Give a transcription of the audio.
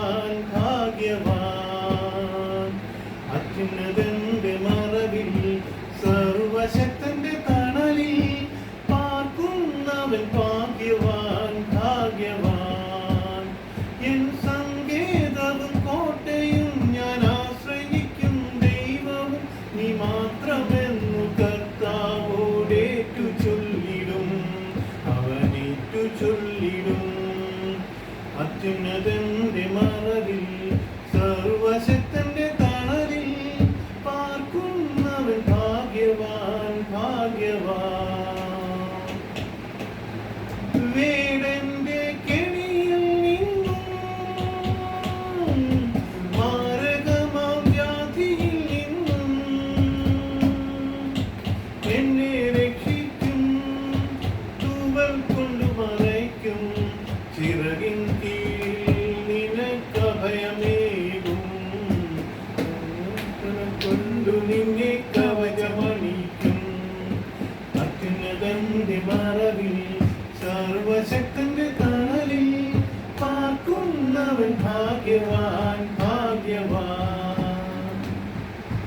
ഭാഗ്യവാൻ ഭാഗ്യവാൻ. അത്യുന്നതന്റെ മറവിൽ സർവശക്തന്റെ തണലിൽ പാർക്കുന്നവൻ ഭാഗ്യവാൻ ഭാഗ്യവാൻ. എൻ സങ്കേതവും കോട്ടയും ഞാൻ ആശ്രയിക്കും ദൈവവും നീ മാത്രമെന്നു കർത്താവോടേറ്റു ചൊല്ലിടും, അവനേറ്റു ചൊല്ലിടും. അത്യുന്നതന്റെ മറവിൽ സർവശക്തന്റെ തണലിൽ പാർക്കുന്നവൻ ഭാഗ്യവാൻ ഭാഗ്യവാൻ.